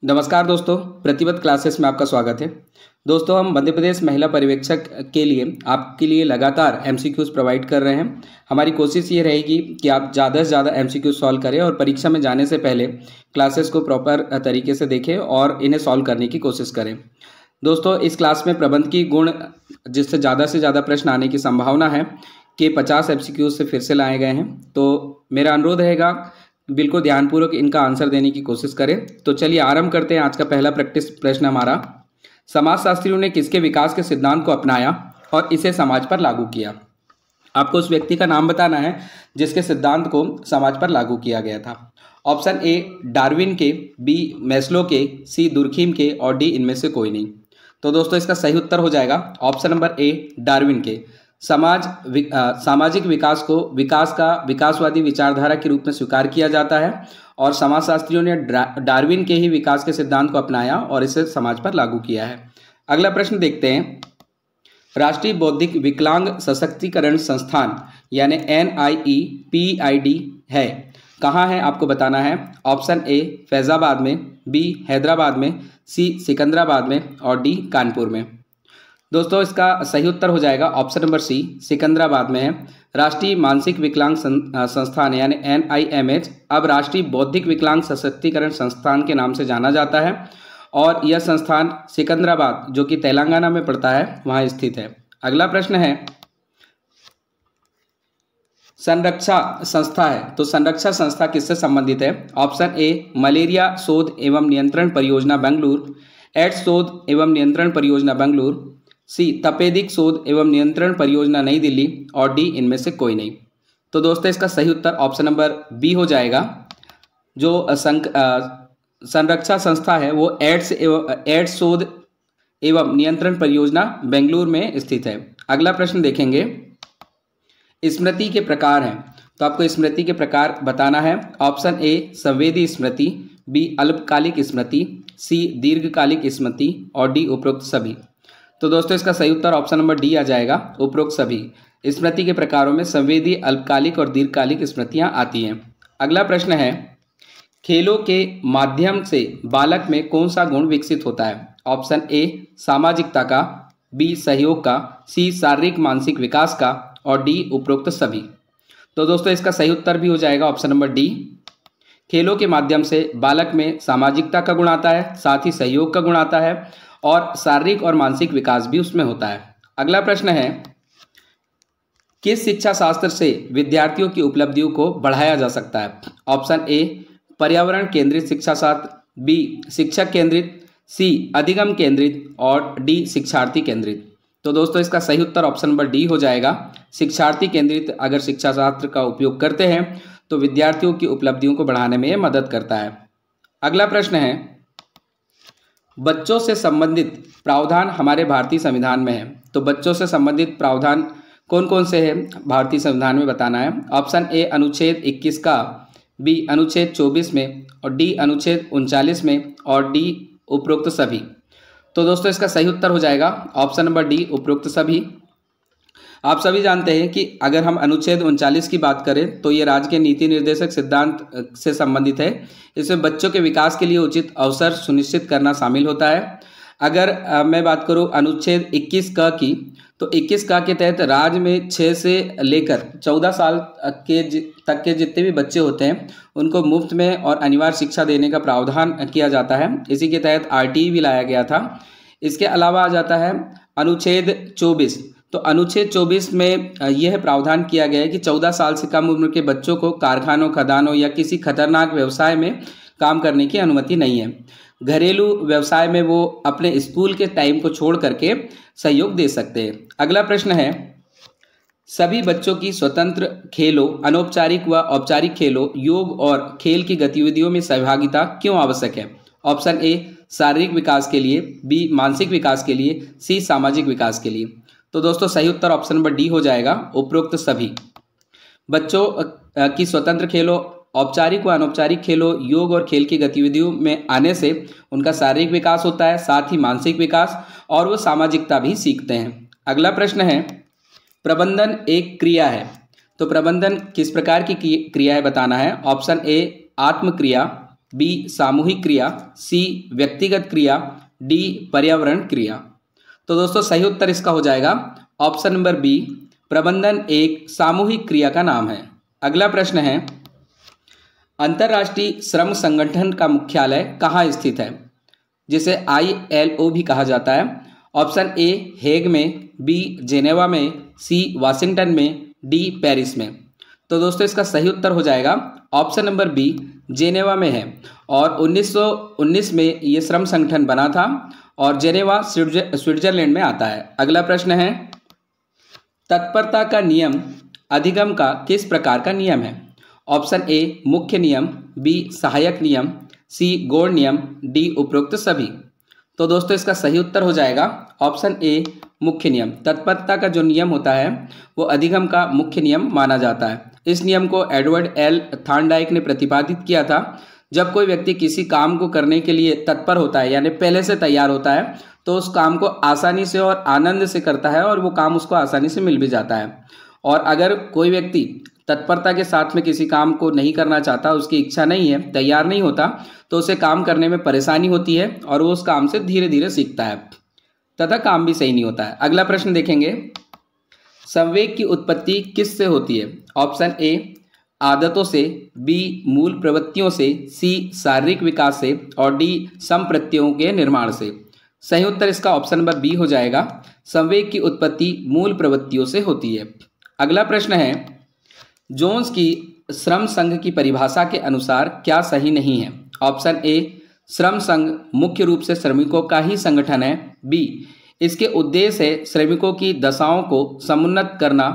नमस्कार दोस्तों, प्रतिबद्ध क्लासेस में आपका स्वागत है। दोस्तों, हम मध्य प्रदेश महिला पर्यवेक्षक के लिए आपके लिए लगातार एमसीक्यूज प्रोवाइड कर रहे हैं। हमारी कोशिश ये रहेगी कि आप ज़्यादा से ज़्यादा एमसीक्यूज सॉल्व करें और परीक्षा में जाने से पहले क्लासेस को प्रॉपर तरीके से देखें और इन्हें सॉल्व करने की कोशिश करें। दोस्तों, इस क्लास में प्रबंध की गुण जिससे ज़्यादा प्रश्न आने की संभावना है कि 50 एमसीक्यूज से फिर से लाए गए हैं। तो मेरा अनुरोध रहेगा बिल्कुल ध्यानपूर्वक इनका आंसर देने की कोशिश करें। तो चलिए आरंभ करते हैं। आज का पहला प्रैक्टिस प्रश्न हमारा, समाजशास्त्रियों ने किसके विकास के सिद्धांत को अपनाया और इसे समाज पर लागू किया। आपको उस व्यक्ति का नाम बताना है जिसके सिद्धांत को समाज पर लागू किया गया था। ऑप्शन ए डार्विन के, बी मैस्लो के, सी दुर्खीम के और डी इनमें से कोई नहीं। तो दोस्तों, इसका सही उत्तर हो जाएगा ऑप्शन नंबर ए डार्विन के। सामाजिक विकास को विकासवादी विचारधारा के रूप में स्वीकार किया जाता है और समाजशास्त्रियों ने डार्विन के ही विकास के सिद्धांत को अपनाया और इसे समाज पर लागू किया है। अगला प्रश्न देखते हैं। राष्ट्रीय बौद्धिक विकलांग सशक्तिकरण संस्थान यानी NIEPID है, कहाँ है आपको बताना है। ऑप्शन ए फैजाबाद में, बी हैदराबाद में, सी सिकंदराबाद में और डी कानपुर में। दोस्तों, इसका सही उत्तर हो जाएगा ऑप्शन नंबर सी, सिकंदराबाद में है। राष्ट्रीय मानसिक विकलांग संस्थान यानी NIMH अब राष्ट्रीय बौद्धिक विकलांग सशक्तिकरण संस्थान के नाम से जाना जाता है और यह संस्थान सिकंदराबाद, जो कि तेलंगाना में पड़ता है, वहाँ स्थित है। अगला प्रश्न है, संरक्षा संस्था है, तो संरक्षा संस्था किससे संबंधित है। ऑप्शन ए मलेरिया शोध एवं नियंत्रण परियोजना बेंगलुरु, एड्स शोध एवं नियंत्रण परियोजना बेंगलुरु, सी तपेदिक शोध एवं नियंत्रण परियोजना नई दिल्ली और डी इनमें से कोई नहीं। तो दोस्तों, इसका सही उत्तर ऑप्शन नंबर बी हो जाएगा। जो संरक्षा संस्था है वो एड्स शोध एवं नियंत्रण परियोजना बेंगलुरु में स्थित है। अगला प्रश्न देखेंगे। स्मृति के प्रकार हैं, तो आपको स्मृति के प्रकार बताना है। ऑप्शन ए संवेदी स्मृति, बी अल्पकालिक स्मृति, सी दीर्घकालिक स्मृति और डी उपरोक्त सभी। तो दोस्तों, इसका सही उत्तर ऑप्शन नंबर डी आ जाएगा, उपरोक्त सभी। स्मृति के प्रकारों में संवेदी, अल्पकालिक और दीर्घकालिक स्मृतियां आती हैं। अगला प्रश्न है, खेलों के माध्यम से बालक में कौन सा गुण विकसित होता है। ऑप्शन ए सामाजिकता का, बी सहयोग का, सी शारीरिक मानसिक विकास का और डी उपरोक्त सभी। तो दोस्तों, इसका सही उत्तर भी हो जाएगा ऑप्शन नंबर डी। खेलों के माध्यम से बालक में सामाजिकता का गुण आता है, साथ ही सहयोग का गुण आता है और शारीरिक और मानसिक विकास भी उसमें होता है। अगला प्रश्न है, किस शिक्षा शास्त्र से विद्यार्थियों की उपलब्धियों को बढ़ाया जा सकता है। ऑप्शन ए पर्यावरण केंद्रित शिक्षा शास्त्र, बी शिक्षक केंद्रित, सी अधिगम केंद्रित और डी शिक्षार्थी केंद्रित। तो दोस्तों, इसका सही उत्तर ऑप्शन नंबर डी हो जाएगा। शिक्षार्थी केंद्रित अगर शिक्षा शास्त्र का उपयोग करते हैं तो विद्यार्थियों की उपलब्धियों को बढ़ाने में मदद करता है। अगला प्रश्न है, बच्चों से संबंधित प्रावधान हमारे भारतीय संविधान में है, तो बच्चों से संबंधित प्रावधान कौन कौन से हैं भारतीय संविधान में बताना है। ऑप्शन ए अनुच्छेद 21 का, बी अनुच्छेद 24 में और डी अनुच्छेद 39 में और डी उपरोक्त सभी। तो दोस्तों, इसका सही उत्तर हो जाएगा ऑप्शन नंबर डी, उपरोक्त सभी। आप सभी जानते हैं कि अगर हम अनुच्छेद 39 की बात करें तो ये राज्य के नीति निर्देशक सिद्धांत से संबंधित है। इसमें बच्चों के विकास के लिए उचित अवसर सुनिश्चित करना शामिल होता है। अगर मैं बात करूं अनुच्छेद 21 का की, तो 21 का के तहत राज्य में 6 से लेकर 14 साल तक के जितने भी बच्चे होते हैं उनको मुफ्त में और अनिवार्य शिक्षा देने का प्रावधान किया जाता है। इसी के तहत RTE भी लाया गया था। इसके अलावा आ जाता है अनुच्छेद 24। तो अनुच्छेद 24 में यह प्रावधान किया गया है कि 14 साल से कम उम्र के बच्चों को कारखानों, खदानों या किसी खतरनाक व्यवसाय में काम करने की अनुमति नहीं है। घरेलू व्यवसाय में वो अपने स्कूल के टाइम को छोड़ करके सहयोग दे सकते हैं। अगला प्रश्न है, सभी बच्चों की स्वतंत्र खेलों, अनौपचारिक व औपचारिक खेलों, योग और खेल की गतिविधियों में सहभागिता क्यों आवश्यक है। ऑप्शन ए शारीरिक विकास के लिए, बी मानसिक विकास के लिए, सी सामाजिक विकास के लिए। तो दोस्तों, सही उत्तर ऑप्शन नंबर डी हो जाएगा, उपरोक्त सभी। बच्चों की स्वतंत्र खेलों, औपचारिक व अनौपचारिक खेलों, योग और खेल की गतिविधियों में आने से उनका शारीरिक विकास होता है, साथ ही मानसिक विकास और वो सामाजिकता भी सीखते हैं। अगला प्रश्न है, प्रबंधन एक क्रिया है, तो प्रबंधन किस प्रकार की क्रिया है बताना है। ऑप्शन ए आत्म क्रिया, बी सामूहिक क्रिया, सी व्यक्तिगत क्रिया, डी पर्यावरण क्रिया। तो दोस्तों सही उत्तर इसका हो जाएगा ऑप्शन नंबर बी, प्रबंधन एक सामूहिक क्रिया का नाम है। अगला प्रश्न है, अंतर्राष्ट्रीय श्रम संगठन का मुख्यालय कहाँ स्थित है, जिसे ILO भी कहा जाता है? ऑप्शन ए हेग में, बी जेनेवा में, सी वाशिंगटन में, डी पेरिस में। तो दोस्तों इसका सही उत्तर हो जाएगा ऑप्शन नंबर बी, जेनेवा में है। और 1919 में ये श्रम संगठन बना था और जेनेवा स्विट्जरलैंड में आता है। अगला प्रश्न है, तत्परता का नियम अधिगम का किस प्रकार का नियम है? ऑप्शन ए मुख्य नियम, बी सहायक नियम, सी गौण नियम, डी उपरोक्त सभी। तो दोस्तों इसका सही उत्तर हो जाएगा ऑप्शन ए मुख्य नियम। तत्परता का जो नियम होता है वो अधिगम का मुख्य नियम माना जाता है। इस नियम को एडवर्ड एल थॉर्नडाइक ने प्रतिपादित किया था। जब कोई व्यक्ति किसी काम को करने के लिए तत्पर होता है यानी पहले से तैयार होता है तो उस काम को आसानी से और आनंद से करता है और वो काम उसको आसानी से मिल भी जाता है। और अगर कोई व्यक्ति तत्परता के साथ में किसी काम को नहीं करना चाहता, उसकी इच्छा नहीं है, तैयार नहीं होता, तो उसे काम करने में परेशानी होती है और वो उस काम से धीरे धीरे सीखता है तथा काम भी सही नहीं होता है। अगला प्रश्न देखेंगे, संवेग की उत्पत्ति किससे होती है? ऑप्शन ए आदतों से, बी मूल प्रवृत्तियों से, सी शारीरिक विकास से और डी संप्रत्ययों के निर्माण से। सही उत्तर इसका ऑप्शन नंबर बी हो जाएगा, संवेग की उत्पत्ति मूल प्रवृत्तियों से होती है। अगला प्रश्न है, जोन्स की श्रम संघ की परिभाषा के अनुसार क्या सही नहीं है? ऑप्शन ए श्रम संघ मुख्य रूप से श्रमिकों का ही संगठन है, बी इसके उद्देश्य है श्रमिकों की दशाओं को समुन्नत करना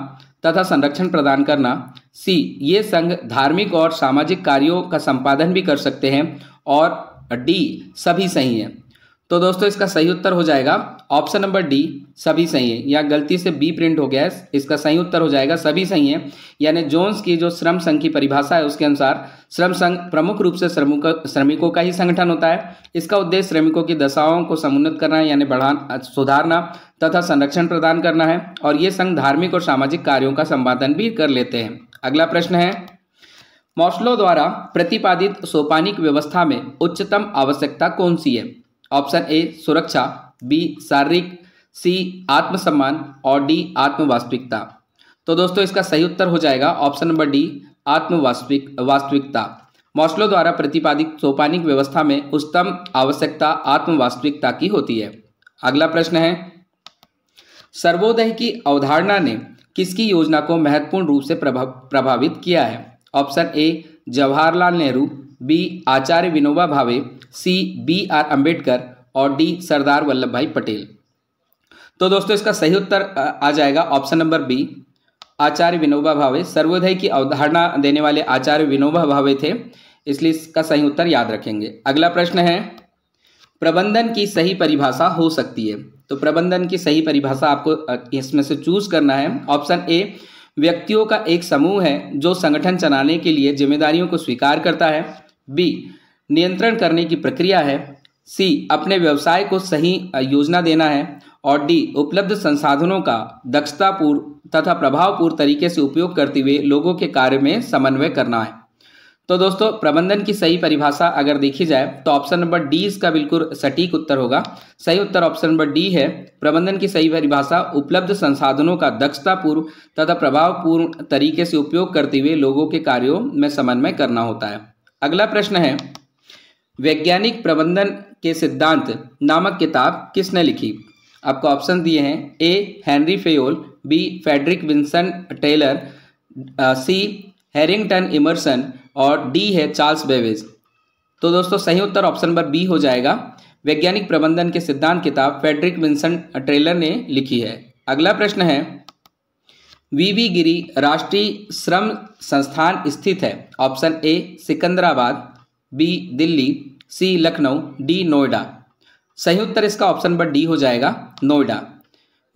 तथा संरक्षण प्रदान करना, सी ये संघ धार्मिक और सामाजिक कार्यों का संपादन भी कर सकते हैं और डी सभी सही है। तो दोस्तों इसका सही उत्तर हो जाएगा ऑप्शन नंबर डी सभी सही है। या गलती से बी प्रिंट हो गया है, इसका सही उत्तर हो जाएगा सभी सही है। यानी जोन्स की जो श्रम संघ की परिभाषा है उसके अनुसार श्रम संघ प्रमुख रूप से श्रमिकों का ही संगठन होता है। इसका उद्देश्य श्रमिकों की दशाओं को समुन्नत करना है यानी सुधारना तथा संरक्षण प्रदान करना है और ये संघ धार्मिक और सामाजिक कार्यों का संपादन भी कर लेते हैं। अगला प्रश्न है, मॉस्लो द्वारा प्रतिपादित सोपानिक व्यवस्था में उच्चतम आवश्यकता कौन सी है? ऑप्शन ए सुरक्षा, बी शारीरिक, सी आत्मसम्मान और डी आत्मवास्तविकता। तो दोस्तों इसका सही उत्तर हो जाएगा ऑप्शन नंबर डी वास्तविकता। मॉस्लो द्वारा प्रतिपादित सोपानिक व्यवस्था में उच्चतम आवश्यकता आत्मवास्तविकता की होती है। अगला प्रश्न है, सर्वोदय की अवधारणा ने किसकी योजना को महत्वपूर्ण रूप से प्रभावित किया है? Option A Jawaharlal Nehru, B Acharya Vinoba Bhave, C BR Ambedkar और डी सरदार वल्लभ भाई पटेल। तो दोस्तों इसका सही उत्तर आ जाएगा option number B Acharya Vinoba भावे। सर्वोदय की अवधारणा देने वाले आचार्य विनोबा भावे थे, इसलिए इसका सही उत्तर याद रखेंगे। अगला प्रश्न है, प्रबंधन की सही परिभाषा हो सकती है? तो प्रबंधन की सही परिभाषा आपको इसमें से चूज करना है। ऑप्शन ए व्यक्तियों का एक समूह है जो संगठन चलाने के लिए जिम्मेदारियों को स्वीकार करता है, बी नियंत्रण करने की प्रक्रिया है, सी अपने व्यवसाय को सही योजना देना है और डी उपलब्ध संसाधनों का दक्षतापूर्ण तथा प्रभावपूर्ण तरीके से उपयोग करते हुए लोगों के कार्य में समन्वय करना है। तो दोस्तों प्रबंधन की सही परिभाषा अगर देखी जाए तो ऑप्शन नंबर डी इसका बिल्कुल सटीक उत्तर होगा। सही उत्तर ऑप्शन नंबर डी है। प्रबंधन की सही परिभाषा उपलब्ध संसाधनों का दक्षतापूर्ण तथा प्रभावपूर्ण तरीके से उपयोग करते हुए लोगों के कार्यों में समन्वय करना होता है। अगला प्रश्न है, वैज्ञानिक प्रबंधन के सिद्धांत नामक किताब किसने लिखी? आपको ऑप्शन दिए हैं, A Henri Fayol, B Frederick Winslow Taylor, C Harrington Emerson और डी है चार्ल्स बेबेज। तो दोस्तों सही उत्तर ऑप्शन नंबर बी हो जाएगा। वैज्ञानिक प्रबंधन के सिद्धांत किताब फ्रेडरिक विंसन टेलर ने लिखी है। अगला प्रश्न है, वीवी गिरी राष्ट्रीय श्रम संस्थान स्थित है? Option A Secunderabad, B Delhi, C Lucknow, D Noida. सही उत्तर इसका ऑप्शन नंबर डी हो जाएगा, नोएडा।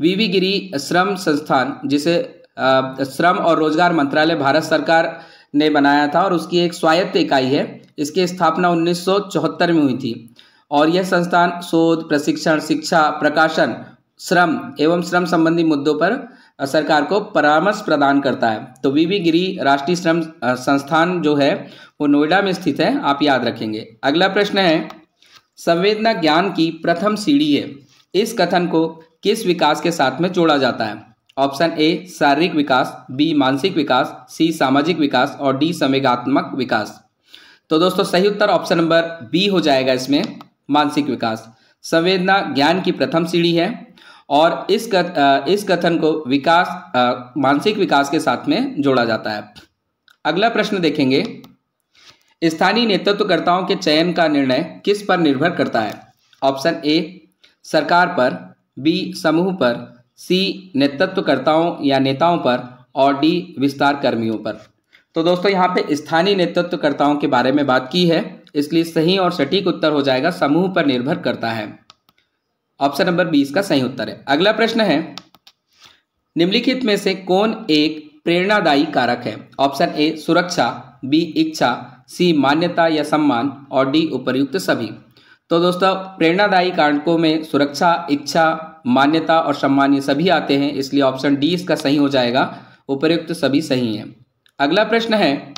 वीवी गिरी श्रम संस्थान जिसे श्रम और रोजगार मंत्रालय भारत सरकार ने बनाया था और उसकी एक स्वायत्त इकाई है। इसकी स्थापना 1974 में हुई थी और यह संस्थान शोध, प्रशिक्षण, शिक्षा, प्रकाशन, श्रम एवं श्रम संबंधी मुद्दों पर सरकार को परामर्श प्रदान करता है। तो वीवी गिरी राष्ट्रीय श्रम संस्थान जो है वो नोएडा में स्थित है, आप याद रखेंगे। अगला प्रश्न है, संवेदना ज्ञान की प्रथम सीढ़ी है, इस कथन को किस विकास के साथ में जोड़ा जाता है? ऑप्शन ए शारीरिक विकास, बी मानसिक विकास, सी सामाजिक विकास और डी संवेगात्मक विकास। तो दोस्तों सही उत्तर ऑप्शन नंबर बी हो जाएगा, इसमें मानसिक विकास। संवेदना ज्ञान की प्रथम सीढ़ी है और इस कथन को मानसिक विकास के साथ में जोड़ा जाता है। अगला प्रश्न देखेंगे, स्थानीय नेतृत्वकर्ताओं के चयन का निर्णय किस पर निर्भर करता है? ऑप्शन ए सरकार पर, बी समूह पर, सी नेतृत्वकर्ताओं या नेताओं पर और डी विस्तार कर्मियों पर। तो दोस्तों यहाँ पे स्थानीय नेतृत्वकर्ताओं के बारे में बात की है, इसलिए सही और सटीक उत्तर हो जाएगा समूह पर निर्भर करता है। ऑप्शन नंबर 20 का सही उत्तर है। अगला प्रश्न है, निम्नलिखित में से कौन एक प्रेरणादायी कारक है? ऑप्शन ए सुरक्षा, बी इच्छा, सी मान्यता या सम्मान और डी उपर्युक्त सभी। तो दोस्तों प्रेरणादायी कारकों में सुरक्षा, इच्छा, मान्यता और सम्मान ये सभी आते हैं, इसलिए ऑप्शन डी इसका सही हो जाएगा, उपर्युक्त सभी सही हैं। अगला प्रश्न है,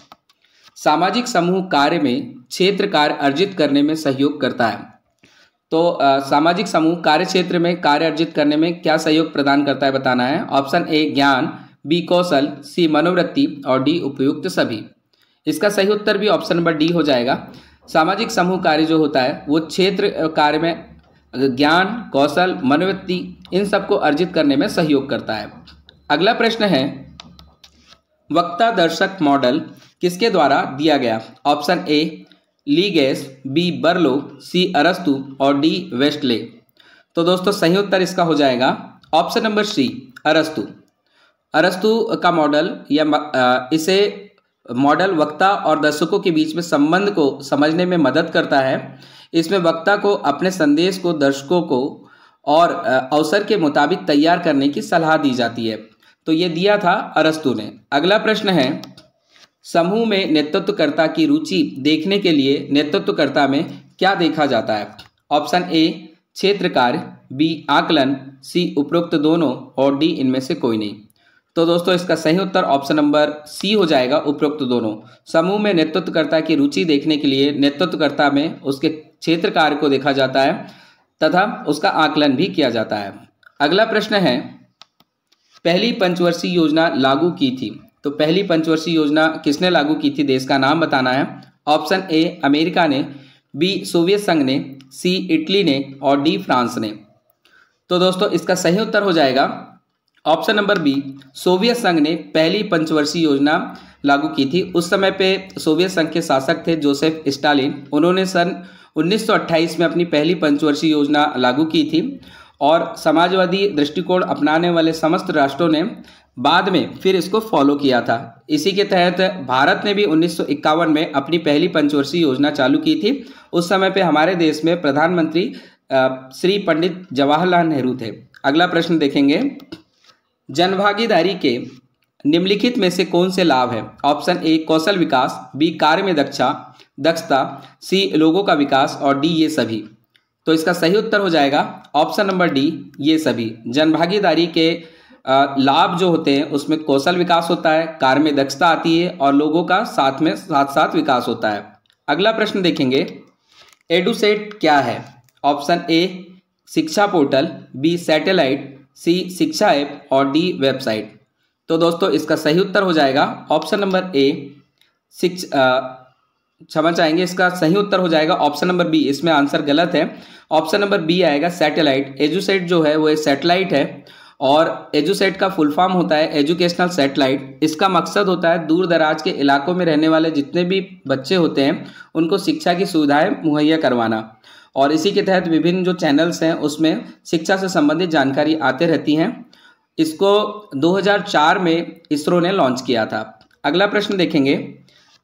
सामाजिक समूह कार्य में क्षेत्र कार्य अर्जित करने में सहयोग करता है। तो सामाजिक समूह कार्य क्षेत्र में कार्य अर्जित करने में क्या सहयोग प्रदान करता है बताना है। ऑप्शन ए ज्ञान, बी कौशल, सी मनोवृत्ति और डी उपयुक्त सभी। इसका सही उत्तर भी ऑप्शन नंबर डी हो जाएगा। सामाजिक समूह कार्य जो होता है वो क्षेत्र कार्य में ज्ञान, कौशल, मनोवृत्ति इन सबको अर्जित करने में सहयोग करता है। अगला प्रश्न है, वक्ता दर्शक मॉडल किसके द्वारा दिया गया? ऑप्शन ए लीगेस, बी बर्लो, सी अरस्तु और डी वेस्टले। तो दोस्तों सही उत्तर इसका हो जाएगा ऑप्शन नंबर सी अरस्तु। अरस्तु का मॉडल या इसे मॉडल वक्ता और दर्शकों के बीच में संबंध को समझने में मदद करता है। इसमें वक्ता को अपने संदेश को दर्शकों को और अवसर के मुताबिक तैयार करने की सलाह दी जाती है। तो ये दिया था अरस्तु ने। अगला प्रश्न है, समूह में नेतृत्वकर्ता की रुचि देखने के लिए नेतृत्वकर्ता में क्या देखा जाता है? ऑप्शन ए क्षेत्र कार्य, बी आकलन, सी उपरोक्त दोनों और डी इनमें से कोई नहीं। तो दोस्तों इसका सही उत्तर ऑप्शन नंबर सी हो जाएगा, उपरोक्त दोनों। समूह में नेतृत्वकर्ता की रुचि देखने के लिए नेतृत्वकर्ता में उसके क्षेत्र कार्य को देखा जाता है तथा उसका आकलन भी किया जाता है। अगला प्रश्न है, पहली पंचवर्षीय योजना लागू की थी। तो पहली पंचवर्षीय योजना किसने लागू की थी? देश का नाम बताना है। ऑप्शन ए अमेरिका ने, बी सोवियत संघ ने, सी इटली ने और डी फ्रांस ने। तो दोस्तों इसका सही उत्तर हो जाएगा ऑप्शन नंबर बी, सोवियत संघ ने पहली पंचवर्षीय योजना लागू की थी। उस समय पे सोवियत संघ के शासक थे जोसेफ स्टालिन। उन्होंने सन 1928 में अपनी पहली पंचवर्षीय योजना लागू की थी और समाजवादी दृष्टिकोण अपनाने वाले समस्त राष्ट्रों ने बाद में फिर इसको फॉलो किया था। इसी के तहत भारत ने भी 1951 में अपनी पहली पंचवर्षीय योजना चालू की थी। उस समय पे हमारे देश में प्रधानमंत्री श्री पंडित जवाहरलाल नेहरू थे। अगला प्रश्न देखेंगे, जनभागीदारी के निम्नलिखित में से कौन से लाभ है? ऑप्शन ए कौशल विकास, बी कार्य में दक्षता, सी लोगों का विकास और डी ये सभी। तो इसका सही उत्तर हो जाएगा ऑप्शन नंबर डी ये सभी। जनभागीदारी के लाभ जो होते हैं उसमें कौशल विकास होता है, कार्य में दक्षता आती है और लोगों का साथ विकास होता है। अगला प्रश्न देखेंगे, एडुसेट क्या है? ऑप्शन ए शिक्षा पोर्टल, बी सैटेलाइट, सी शिक्षा ऐप और डी वेबसाइट। तो दोस्तों इसका सही उत्तर हो जाएगा ऑप्शन नंबर ए क्षमा चाहेंगे, इसका सही उत्तर हो जाएगा ऑप्शन नंबर बी। इसमें आंसर गलत है, ऑप्शन नंबर बी आएगा सैटेलाइट। एजुसेट जो है वो एक सैटेलाइट है और एजुसेट का फुल फॉर्म होता है एजुकेशनल सैटेलाइट। इसका मकसद होता है दूर दराज के इलाकों में रहने वाले जितने भी बच्चे होते हैं उनको शिक्षा की सुविधाएं मुहैया करवाना, और इसी के तहत विभिन्न जो चैनल्स हैं उसमें शिक्षा से संबंधित जानकारी आते रहती हैं। इसको 2004 में इसरो ने लॉन्च किया था। अगला प्रश्न देखेंगे,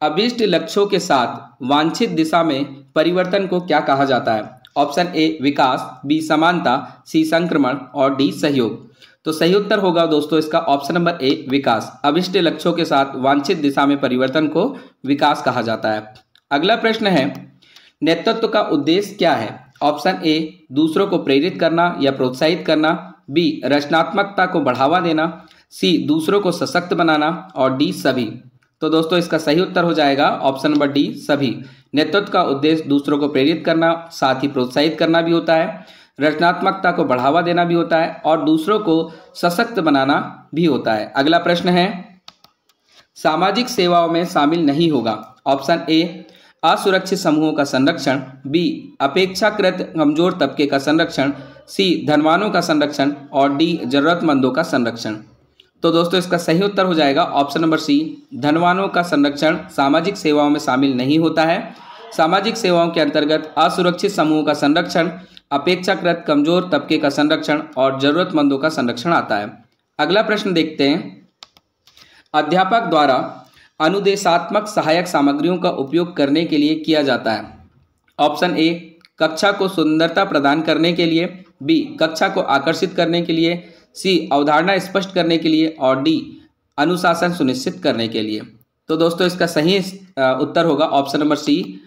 अभीष्ट लक्ष्यों के साथ वांछित दिशा में परिवर्तन को क्या कहा जाता है? ऑप्शन ए विकास, बी समानता, सी संक्रमण और डी सहयोग। तो सही उत्तर होगा दोस्तों इसका ऑप्शन नंबर ए विकास। अभीष्ट लक्ष्यों के साथ वांछित दिशा में परिवर्तन को विकास कहा जाता है। अगला प्रश्न है, नेतृत्व का उद्देश्य क्या है? ऑप्शन ए दूसरों को प्रेरित करना या प्रोत्साहित करना, बी रचनात्मकता को बढ़ावा देना, सी दूसरों को सशक्त बनाना और डी सभी। तो दोस्तों इसका सही उत्तर हो जाएगा ऑप्शन नंबर डी सभी। नेतृत्व का उद्देश्य दूसरों को प्रेरित करना, साथ ही प्रोत्साहित करना भी होता है, रचनात्मकता को बढ़ावा देना भी होता है और दूसरों को सशक्त बनाना भी होता है। अगला प्रश्न है, सामाजिक सेवाओं में शामिल नहीं होगा। ऑप्शन ए असुरक्षित समूहों का संरक्षण, बी अपेक्षाकृत कमजोर तबके का संरक्षण, सी धनवानों का संरक्षण और डी जरूरतमंदों का संरक्षण। तो दोस्तों इसका सही उत्तर हो जाएगा ऑप्शन नंबर सी, धनवानों का संरक्षण सामाजिक सेवाओं में शामिल नहीं होता है। सामाजिक सेवाओं के अंतर्गत असुरक्षित समूहों का संरक्षण, अपेक्षाकृत कमजोर तबके का संरक्षण और जरूरतमंदों का संरक्षण आता है। अगला प्रश्न देखते हैं, अध्यापक द्वारा अनुदेशात्मक सहायक सामग्रियों का उपयोग करने के लिए किया जाता है। ऑप्शन ए कक्षा को सुंदरता प्रदान करने के लिए, बी कक्षा को आकर्षित करने के लिए, सी अवधारणा स्पष्ट करने के लिए और डी अनुशासन सुनिश्चित करने के लिए। तो दोस्तों इसका सही उत्तर होगा ऑप्शन नंबर सी,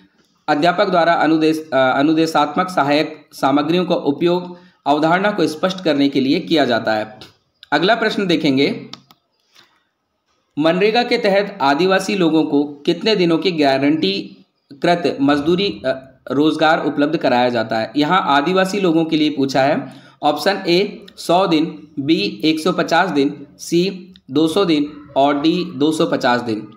अध्यापक द्वारा अनुदेशात्मक सहायक सामग्रियों का उपयोग अवधारणा को स्पष्ट करने के लिए किया जाता है। अगला प्रश्न देखेंगे, मनरेगा के तहत आदिवासी लोगों को कितने दिनों की गारंटी कृत मजदूरी रोजगार उपलब्ध कराया जाता है। यहाँ आदिवासी लोगों के लिए पूछा है। ऑप्शन ए 100 दिन, बी 150 दिन, सी 200 दिन और डी 250 दिन।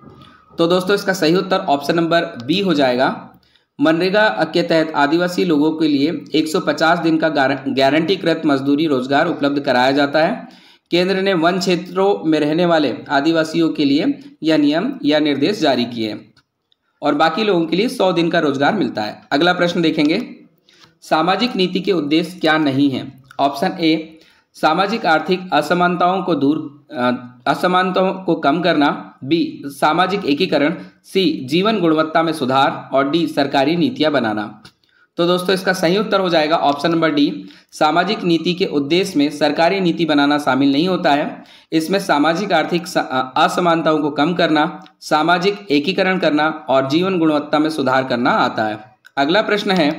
तो दोस्तों इसका सही उत्तर ऑप्शन नंबर बी हो जाएगा। मनरेगा के तहत आदिवासी लोगों के लिए 150 दिन का गारंटीकृत मजदूरी रोजगार उपलब्ध कराया जाता है। केंद्र ने वन क्षेत्रों में रहने वाले आदिवासियों के लिए यह नियम या निर्देश जारी किए हैं और बाकी लोगों के लिए 100 दिन का रोजगार मिलता है। अगला प्रश्न देखेंगे, सामाजिक नीति के उद्देश्य क्या नहीं है। ऑप्शन ए सामाजिक आर्थिक असमानताओं को कम करना, बी सामाजिक एकीकरण, सी जीवन गुणवत्ता में सुधार और डी सरकारी नीतियां बनाना। तो दोस्तों इसका सही उत्तर हो जाएगा ऑप्शन नंबर डी, सामाजिक नीति के उद्देश्य में सरकारी नीति बनाना शामिल नहीं होता है। इसमें सामाजिक आर्थिक असमानताओं को कम करना, सामाजिक एकीकरण करना और जीवन गुणवत्ता में सुधार करना आता है। अगला प्रश्न है,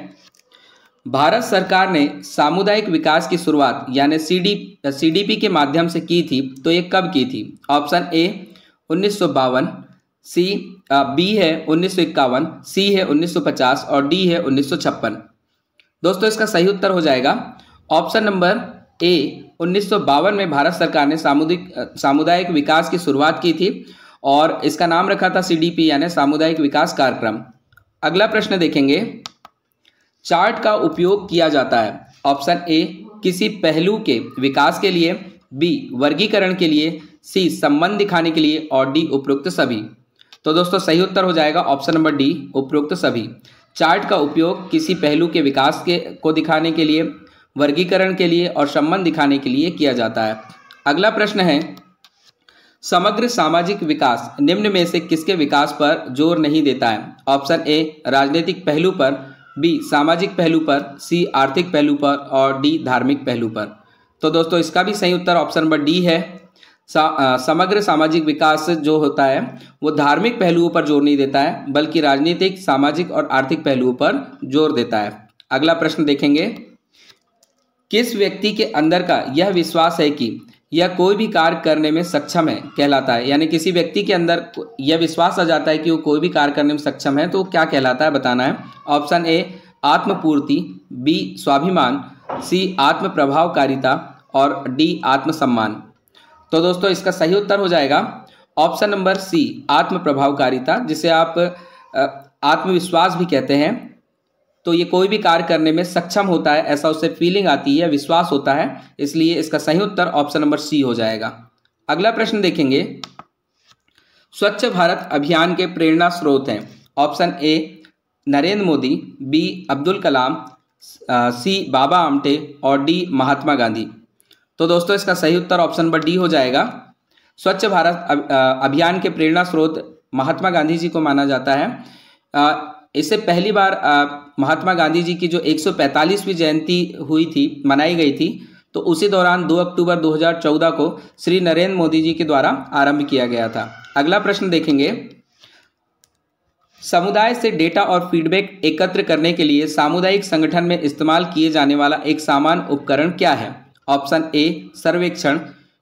भारत सरकार ने सामुदायिक विकास की शुरुआत यानी सीडीपी के माध्यम से की थी, तो ये कब की थी। ऑप्शन ए 1952, बी है 1951, सी है 1950 और डी है 1956। दोस्तों इसका सही उत्तर हो जाएगा ऑप्शन नंबर ए 1952 में भारत सरकार ने सामुदायिक विकास की शुरुआत की थी और इसका नाम रखा था सीडीपी यानी सामुदायिक विकास कार्यक्रम। अगला प्रश्न देखेंगे, चार्ट का उपयोग किया जाता है। ऑप्शन ए किसी पहलू के विकास के लिए, बी वर्गीकरण के लिए, सी संबंध दिखाने के लिए और डी उपरोक्त सभी। तो दोस्तों सही उत्तर हो जाएगा ऑप्शन नंबर डी उपरोक्त सभी। चार्ट का उपयोग किसी पहलू के विकास को दिखाने के लिए, वर्गीकरण के लिए और संबंध दिखाने के लिए किया जाता है। अगला प्रश्न है, समग्र सामाजिक विकास निम्न में से किसके विकास पर जोर नहीं देता है। ऑप्शन ए राजनीतिक पहलू पर, बी सामाजिक पहलू पर, सी आर्थिक पहलू पर और डी धार्मिक पहलू पर। तो दोस्तों इसका भी सही उत्तर ऑप्शन नंबर डी है। समग्र सामाजिक विकास जो होता है वो धार्मिक पहलुओं पर जोर नहीं देता है बल्कि राजनीतिक, सामाजिक और आर्थिक पहलुओं पर जोर देता है। अगला प्रश्न देखेंगे, किस व्यक्ति के अंदर का यह विश्वास है कि यह कोई भी कार्य करने में सक्षम है कहलाता है। यानी किसी व्यक्ति के अंदर यह विश्वास आ जाता है कि वो कोई भी कार्य करने में सक्षम है, तो क्या कहलाता है बताना है। ऑप्शन ए आत्मपूर्ति, बी स्वाभिमान, सी आत्म प्रभावकारिता और डी आत्मसम्मान। तो दोस्तों इसका सही उत्तर हो जाएगा ऑप्शन नंबर सी आत्म प्रभावकारिता, जिसे आप आत्मविश्वास भी कहते हैं। तो ये कोई भी कार्य करने में सक्षम होता है, ऐसा उससे फीलिंग आती है, विश्वास होता है, इसलिए इसका सही उत्तर ऑप्शन नंबर सी हो जाएगा। अगला प्रश्न देखेंगे, स्वच्छ भारत अभियान के प्रेरणा स्रोत हैं। Option A Narendra Modi, B Abdul Kalam, C Baba Amte और डी महात्मा गांधी। तो दोस्तों इसका सही उत्तर ऑप्शन नंबर डी हो जाएगा। स्वच्छ भारत अभियान के प्रेरणा स्रोत महात्मा गांधी जी को माना जाता है। इससे पहली बार महात्मा गांधी जी की जो 145वीं जयंती हुई थी, मनाई गई थी, तो उसी दौरान 2 अक्टूबर 2014 को श्री नरेंद्र मोदी जी के द्वारा आरंभ किया गया था। अगला प्रश्न देखेंगे, समुदाय से डेटा और फीडबैक एकत्र करने के लिए सामुदायिक संगठन में इस्तेमाल किए जाने वाला एक सामान्य उपकरण क्या है। ऑप्शन ए सर्वेक्षण,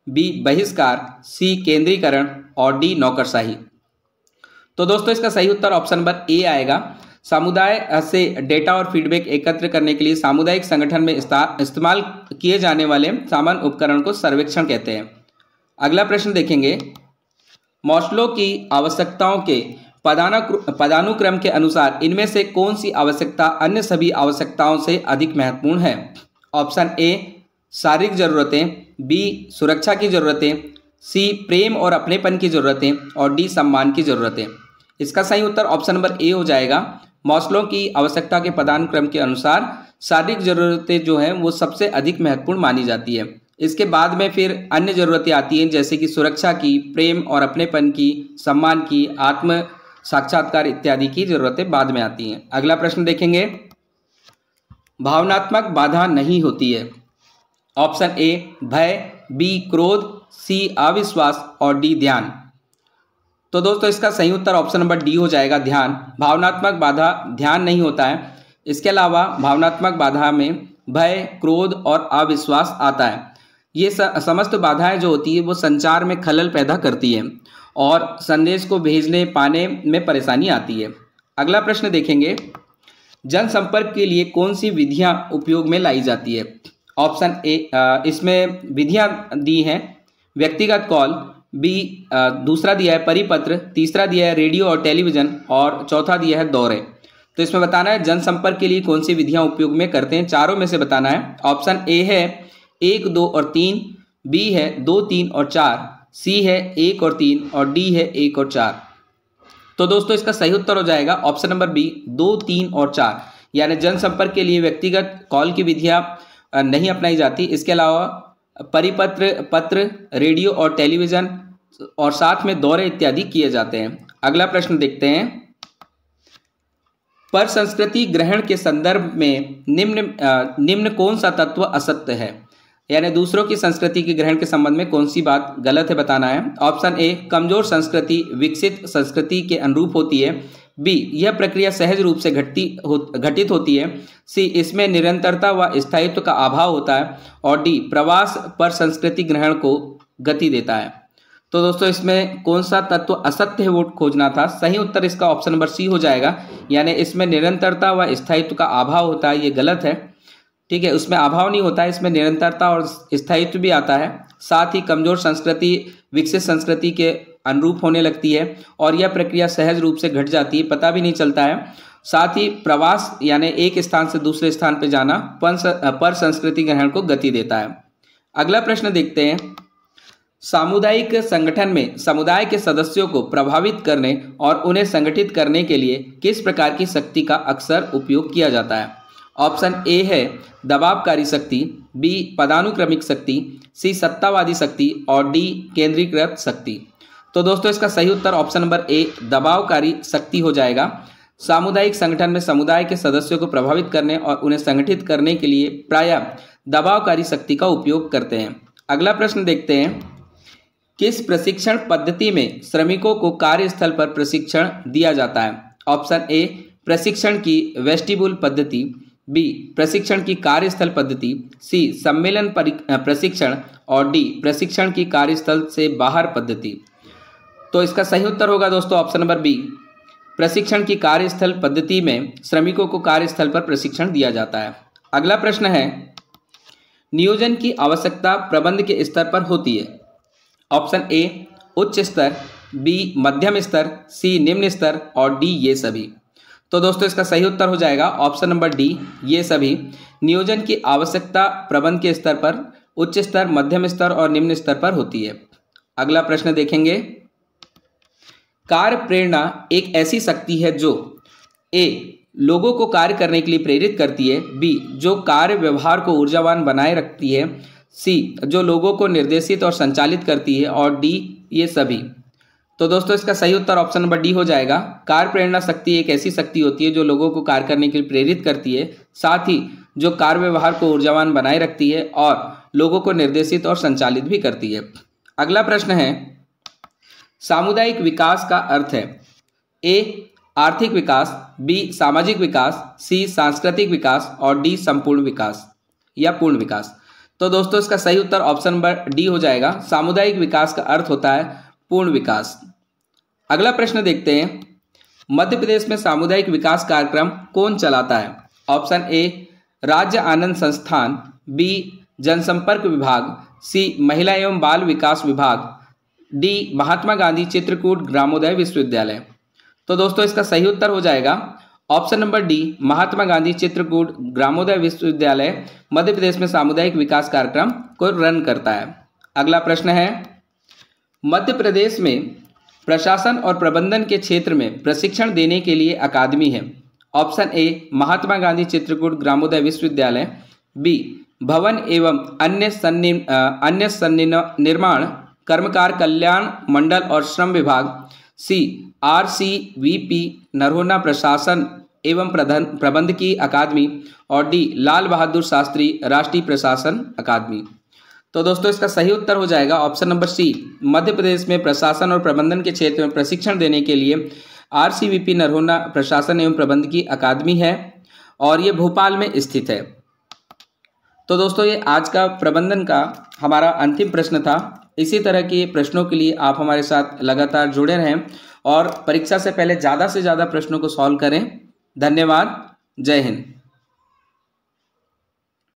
बी बहिष्कार, सी केंद्रीकरण और डी नौकरशाही। तो दोस्तों इसका सही उत्तर ऑप्शन नंबर ए आएगा। समुदाय से डेटा और फीडबैक एकत्र करने के लिए सामुदायिक संगठन में इस्तेमाल किए जाने वाले सामान्य उपकरण को सर्वेक्षण कहते हैं। अगला प्रश्न देखेंगे, मास्लो की आवश्यकताओं के पदानुक्रम के अनुसार इनमें से कौन सी आवश्यकता अन्य सभी आवश्यकताओं से अधिक महत्वपूर्ण है? ऑप्शन ए शारीरिक जरूरतें, बी सुरक्षा की जरूरतें, सी प्रेम और अपनेपन की जरूरतें और डी सम्मान की जरूरतें। इसका सही उत्तर ऑप्शन नंबर ए हो जाएगा। मास्लो की आवश्यकता के पदानुक्रम के अनुसार शारीरिक जरूरतें जो हैं वो सबसे अधिक महत्वपूर्ण मानी जाती है। इसके बाद में फिर अन्य जरूरतें आती हैं जैसे कि सुरक्षा की, प्रेम और अपनेपन की, सम्मान की, आत्म साक्षात्कार इत्यादि की जरूरतें बाद में आती हैं। अगला प्रश्न देखेंगे, भावनात्मक बाधा नहीं होती है। ऑप्शन ए भय, बी क्रोध, सी अविश्वास और डी ध्यान। तो दोस्तों इसका सही उत्तर ऑप्शन नंबर डी हो जाएगा, ध्यान। भावनात्मक बाधा ध्यान नहीं होता है। इसके अलावा भावनात्मक बाधा में भय, क्रोध और अविश्वास आता है। ये समस्त बाधाएं जो होती है वो संचार में खलल पैदा करती है और संदेश को भेजने पाने में परेशानी आती है। अगला प्रश्न देखेंगे, जनसंपर्क के लिए कौन सी विधियां उपयोग में लाई जाती है? ऑप्शन ए, इसमें विधियां दी हैं व्यक्तिगत कॉल, बी दूसरा दिया है परिपत्र, तीसरा दिया है रेडियो और टेलीविज़न और चौथा दिया है दौरे। तो इसमें बताना है जनसंपर्क के लिए कौन सी विधियां उपयोग में करते हैं, चारों में से बताना है। ऑप्शन ए है 1, 2 और 3, बी है 2, 3 और 4, सी है 1 और 3 और डी है 1 और 4। तो दोस्तों इसका सही उत्तर हो जाएगा ऑप्शन नंबर बी 2, 3 और 4, यानी जनसंपर्क के लिए व्यक्तिगत कॉल की विधियां नहीं अपनाई जाती। इसके अलावा परिपत्र, पत्र, रेडियो और टेलीविज़न और साथ में दौरे इत्यादि किए जाते हैं। अगला प्रश्न देखते हैं, पर संस्कृति ग्रहण के संदर्भ में निम्न कौन सा तत्व असत्य है? यानी दूसरों की संस्कृति के ग्रहण के संबंध में कौन सी बात गलत है बताना है। ऑप्शन ए कमजोर संस्कृति विकसित संस्कृति के अनुरूप होती है, बी यह प्रक्रिया सहज रूप से घटित होती है, सी इसमें निरंतरता व स्थायित्व का अभाव होता है और डी प्रवास पर संस्कृति ग्रहण को गति देता है। तो दोस्तों इसमें कौन सा तत्व असत्य है वो खोजना था। सही उत्तर इसका ऑप्शन नंबर सी हो जाएगा, यानी इसमें निरंतरता व स्थायित्व का अभाव होता है, ये गलत है। ठीक है, उसमें अभाव नहीं होता है, इसमें निरंतरता और स्थायित्व भी आता है। साथ ही कमजोर संस्कृति विकसित संस्कृति के अनुरूप होने लगती है और यह प्रक्रिया सहज रूप से घट जाती है, पता भी नहीं चलता है। साथ ही प्रवास यानी एक स्थान से दूसरे स्थान पर जाना पर संस्कृति ग्रहण को गति देता है। अगला प्रश्न देखते हैं, सामुदायिक संगठन में समुदाय के सदस्यों को प्रभावित करने और उन्हें संगठित करने के लिए किस प्रकार की शक्ति का अक्सर उपयोग किया जाता है? ऑप्शन ए है दबावकारी शक्ति, बी पदानुक्रमिक शक्ति, सी सत्तावादी शक्ति और डी केंद्रीकृत शक्ति। तो दोस्तों इसका सही उत्तर ऑप्शन नंबर ए दबावकारी शक्ति हो जाएगा। सामुदायिक संगठन में समुदाय के सदस्यों को प्रभावित करने और उन्हें संगठित करने के लिए प्रायः दबावकारी शक्ति का उपयोग करते हैं। अगला प्रश्न देखते हैं, किस प्रशिक्षण पद्धति में श्रमिकों को कार्यस्थल पर प्रशिक्षण दिया जाता है? ऑप्शन ए प्रशिक्षण की वेस्टिब्यूल पद्धति, बी प्रशिक्षण की कार्यस्थल पद्धति, सी सम्मेलन प्रशिक्षण और डी प्रशिक्षण की कार्यस्थल से बाहर पद्धति। तो इसका सही उत्तर होगा दोस्तों ऑप्शन नंबर बी, प्रशिक्षण की कार्यस्थल पद्धति में श्रमिकों को कार्यस्थल पर प्रशिक्षण दिया जाता है। अगला प्रश्न है, नियोजन की आवश्यकता प्रबंध के स्तर पर होती है। ऑप्शन ए उच्च स्तर, बी मध्यम स्तर, सी निम्न स्तर और डी ये सभी। तो दोस्तों इसका सही उत्तर हो जाएगा ऑप्शन नंबर डी ये सभी। नियोजन की आवश्यकता प्रबंध के स्तर पर उच्च स्तर, मध्यम स्तर और निम्न स्तर पर होती है। अगला प्रश्न देखेंगे, कार्य प्रेरणा एक ऐसी शक्ति है जो ए लोगों को कार्य करने के लिए प्रेरित करती है, बी जो कार्य व्यवहार को ऊर्जावान बनाए रखती है, सी जो लोगों को निर्देशित और संचालित करती है और डी ये सभी। तो दोस्तों इसका सही उत्तर ऑप्शन नंबर डी हो जाएगा। कार्य प्रेरणा शक्ति एक ऐसी शक्ति होती है जो लोगों को कार्य करने के लिए प्रेरित करती है, साथ ही जो कार्य व्यवहार को ऊर्जावान बनाए रखती है और लोगों को निर्देशित और संचालित भी करती है। अगला प्रश्न है, सामुदायिक विकास का अर्थ है ए आर्थिक विकास, बी सामाजिक विकास, सी सांस्कृतिक विकास और डी संपूर्ण विकास या पूर्ण विकास। तो दोस्तों इसका सही उत्तर ऑप्शन नंबर डी हो जाएगा। सामुदायिक विकास का अर्थ होता है पूर्ण विकास। अगला प्रश्न देखते हैं, मध्य प्रदेश में सामुदायिक विकास कार्यक्रम कौन चलाता है? ऑप्शन ए राज्य आनंद संस्थान, बी जनसंपर्क विभाग, सी महिला एवं बाल विकास विभाग, डी महात्मा गांधी चित्रकूट ग्रामोदय विश्वविद्यालय। तो दोस्तों इसका सही उत्तर हो जाएगा option number D, Mahatma Gandhi Chitrakoot ग्रामोदय विश्वविद्यालय मध्य प्रदेश में सामुदायिक विकास कार्यक्रम को रन करता है। अगला प्रश्न है, मध्य प्रदेश में प्रशासन और प्रबंधन के क्षेत्र में प्रशिक्षण देने के लिए अकादमी है। ऑप्शन ए महात्मा गांधी चित्रकूट ग्रामोदय विश्वविद्यालय, बी भवन एवं अन्य निर्माण कर्मकार कल्याण मंडल और श्रम विभाग, सी RCVP नरोन्हा प्रशासन एवं प्रबंधकी अकादमी, और डी लाल बहादुर शास्त्री राष्ट्रीय प्रशासन अकादमी। तो दोस्तों इसका सही उत्तर हो जाएगा option number C, Madhya Pradesh में प्रशासन और प्रबंधन के क्षेत्र में प्रशिक्षण देने के लिए RCVP नरोन्हा प्रशासन एवं प्रबंधकी अकादमी है और ये भोपाल में स्थित है। तो दोस्तों ये आज का प्रबंधन का हमारा अंतिम प्रश्न था। इसी तरह के प्रश्नों के लिए आप हमारे साथ लगातार जुड़े रहें और परीक्षा से पहले ज़्यादा से ज़्यादा प्रश्नों को सॉल्व करें। धन्यवाद। जय हिंद।